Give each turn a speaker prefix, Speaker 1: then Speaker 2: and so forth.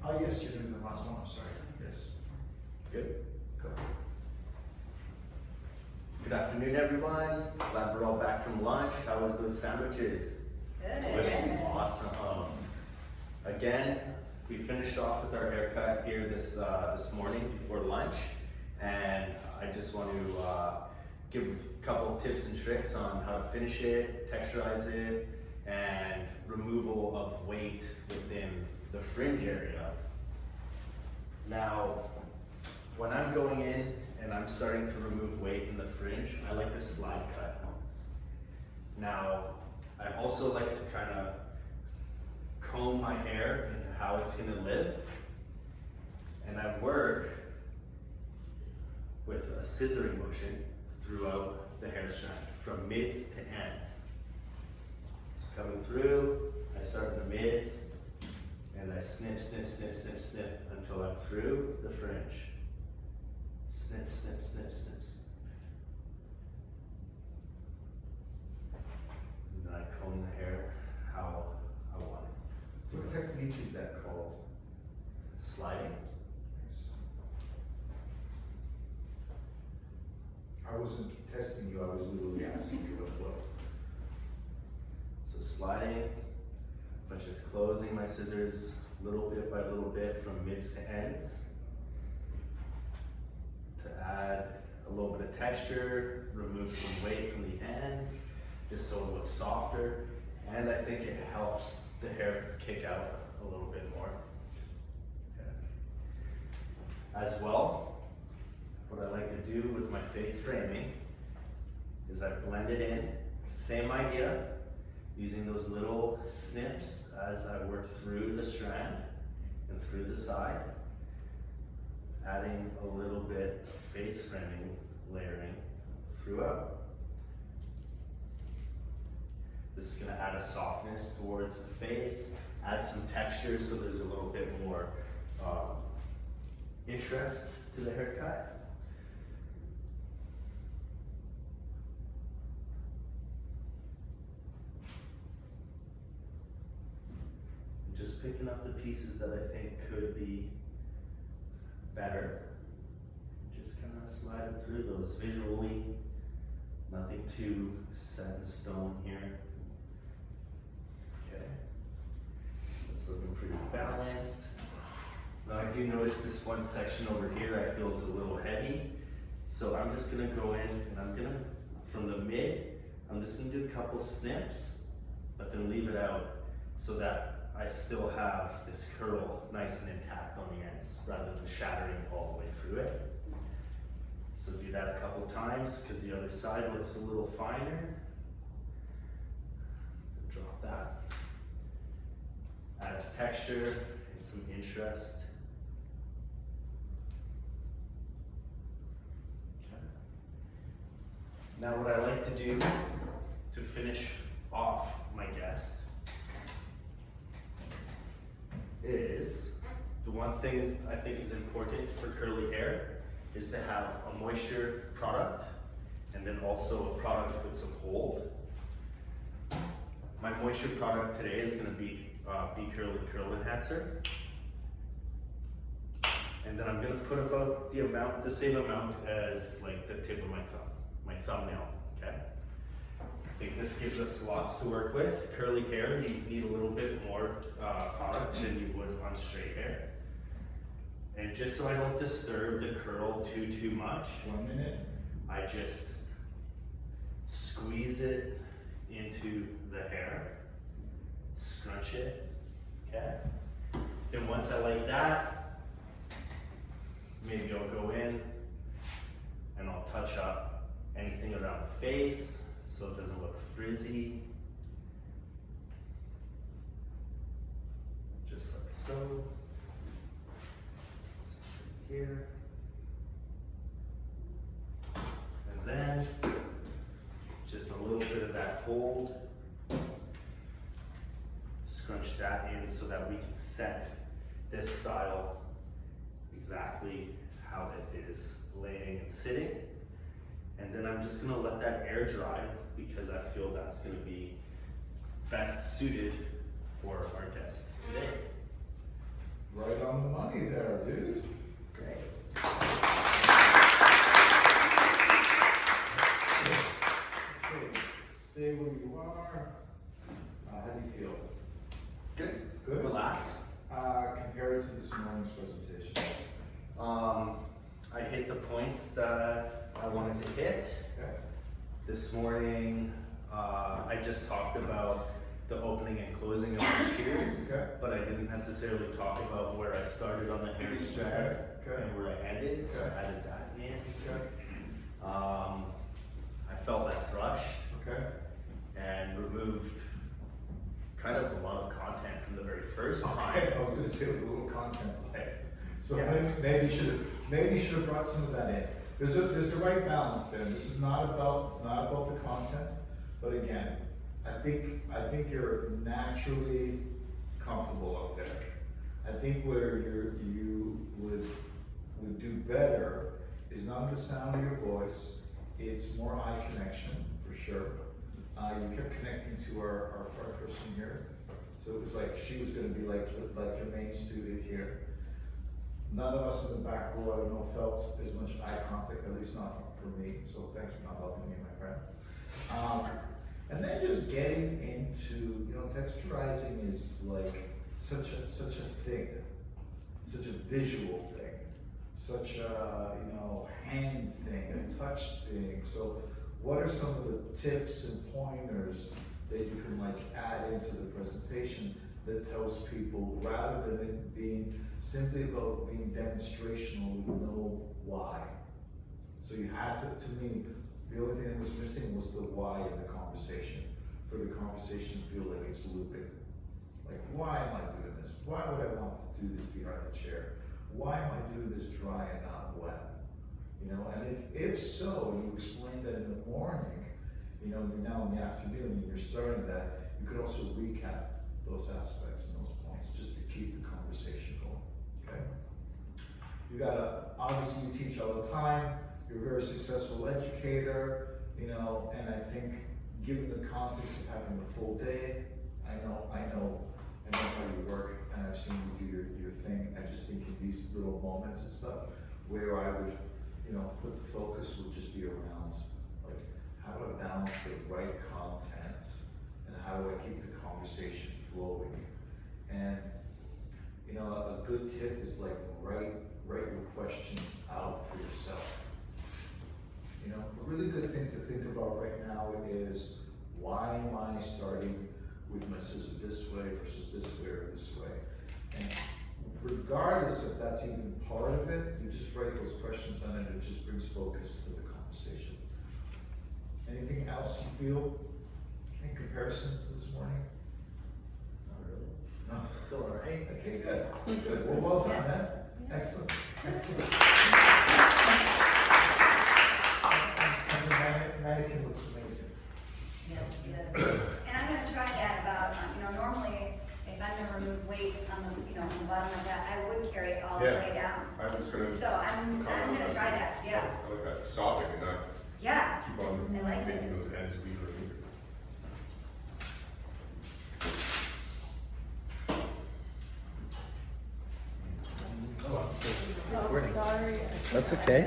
Speaker 1: Oh, yes, you're doing the last one, I'm sorry, yes.
Speaker 2: Good.
Speaker 1: Go.
Speaker 2: Good afternoon, everyone. Glad we're all back from lunch. How was those sandwiches?
Speaker 3: Good.
Speaker 2: Awesome. Again, we finished off with our haircut here this morning before lunch, and I just want to give a couple of tips and tricks on how to finish it, texturize it, and removal of weight within the fringe area. Now, when I'm going in and I'm starting to remove weight in the fringe, I like to slide cut. Now, I also like to kind of comb my hair into how it's going to live, and I work with a scissoring motion throughout the hair strand from mids to ends. So coming through, I start in the mids and I snip, snip, snip, snip, snip until I'm through the fringe. Snip, snip, snip, snip, snip. And then I comb the hair how I want it.
Speaker 1: What technique is that called?
Speaker 2: Sliding.
Speaker 1: I wasn't testing you, I was literally asking you as well.
Speaker 2: So sliding, but just closing my scissors little bit by little bit from mids to ends to add a little bit of texture, remove some weight from the ends, just so it looks softer, and I think it helps the hair kick out a little bit more. Okay. As well, what I like to do with my face framing is I blend it in, same idea, using those little snips as I work through the strand and through the side, adding a little bit of face framing layering throughout. This is going to add a softness towards the face, add some texture so there's a little bit more interest to the haircut. Just picking up the pieces that I think could be better. Just kind of sliding through those visually. Nothing too set in stone here. Okay. It's looking pretty balanced. Now I do notice this one section over here I feel is a little heavy. So I'm just gonna go in and I'm gonna, from the mid, I'm just gonna do a couple snips, but then leave it out so that I still have this curl nice and intact on the ends rather than shattering all the way through it. So do that a couple times because the other side looks a little finer. Drop that. Adds texture and some interest. Okay. Now what I like to do to finish off my guest is, the one thing I think is important for curly hair is to have a moisture product and then also a product with some hold. My moisture product today is going to be Be Curly Curl Enhancer. And then I'm going to put about the same amount as like the tip of my thumbnail, okay? I think this gives us lots to work with. Curly hair, you need a little bit more product than you would on straight hair. And just so I don't disturb the curl too much,
Speaker 1: 1 minute.
Speaker 2: I just squeeze it into the hair, scrunch it, okay? Then once I like that, maybe I'll go in and I'll touch up anything around the face so it doesn't look frizzy. Just like so. Here. And then just a little bit of that hold. Scrunch that in so that we can set this style exactly how it is laying and sitting. And then I'm just gonna let that air dry because I feel that's gonna be best suited for our guest today.
Speaker 1: Right on
Speaker 3: money there, dude.
Speaker 2: Great.
Speaker 3: Okay, stay where you are. How do you feel?
Speaker 2: Good.
Speaker 3: Good?
Speaker 2: Relaxed.
Speaker 3: Compared to this morning's presentation.
Speaker 2: I hit the points that I wanted to hit.
Speaker 3: Okay.
Speaker 2: This morning, I just talked about the opening and closing of the shears,
Speaker 3: Okay.
Speaker 2: but I didn't necessarily talk about where I started on the hair strand
Speaker 3: Okay.
Speaker 2: and where I ended, so
Speaker 3: Okay.
Speaker 2: I added that in.
Speaker 3: Okay.
Speaker 2: I felt less rushed
Speaker 3: Okay.
Speaker 2: and removed kind of a lot of content from the very first time.
Speaker 3: Okay, I was gonna say it was a little content light. So
Speaker 2: Yeah.
Speaker 3: maybe you should have brought some of that in. There's the right balance there. This is not about, it's not about the content, but again, I think you're naturally comfortable out there. I think where you would do better is not the sound of your voice, it's more eye connection, for sure. You kept connecting to our front person here, so it was like she was gonna be like your main student here. None of us in the back row, I don't know, felt as much eye contact, at least not for me, so thanks for not helping me, my friend. And then just getting into, texturizing is like such a thing, such a visual thing, such a, hand thing, a touch thing. So what are some of the tips and pointers that you can like add into the presentation that tells people, rather than it being simply about being demonstrational, we know why? So you had to me, the only thing that was missing was the why in the conversation, for the conversation to feel like it's looping. Like, why am I doing this? Why would I want to do this behind the chair? Why am I doing this dry and not wet? And if so, you explain that in the morning, now in the afternoon, you're starting that, you could also recap those aspects and those points, just to keep the conversation going, okay? Obviously you teach all the time, you're a very successful educator, and I think given the context of having a full day, I know how you work, and I've seen you do your thing. I just think in these little moments and stuff, where I would, put the focus would just be around, like, how do I balance the right content, and how do I keep the conversation flowing? And, a good tip is like, write your question out for yourself. A really good thing to think about right now is, why am I starting with my scissor this way versus this way or this way? And regardless if that's even part of it, you just write those questions on it, it just brings focus to the conversation. Anything else you feel in comparison to this morning?
Speaker 2: Not really.
Speaker 3: No?
Speaker 2: I feel all right.
Speaker 3: Okay, good. Good. Well done, man. Excellent. Excellent. And the mannequin looks amazing.
Speaker 4: Yes, she does. And I'm gonna try that about, normally, if I'm gonna remove weight on the bottom like that, I would carry it all the
Speaker 5: Yeah.
Speaker 4: way down.
Speaker 5: I was gonna.
Speaker 4: So I'm gonna try that, yeah.
Speaker 5: I like that, stopping and not
Speaker 4: Yeah,
Speaker 5: keep on
Speaker 4: I like it.
Speaker 5: making those ends weaker and weaker.
Speaker 2: Oh, I'm still
Speaker 6: Oh,
Speaker 2: recording.
Speaker 6: sorry.
Speaker 2: That's okay.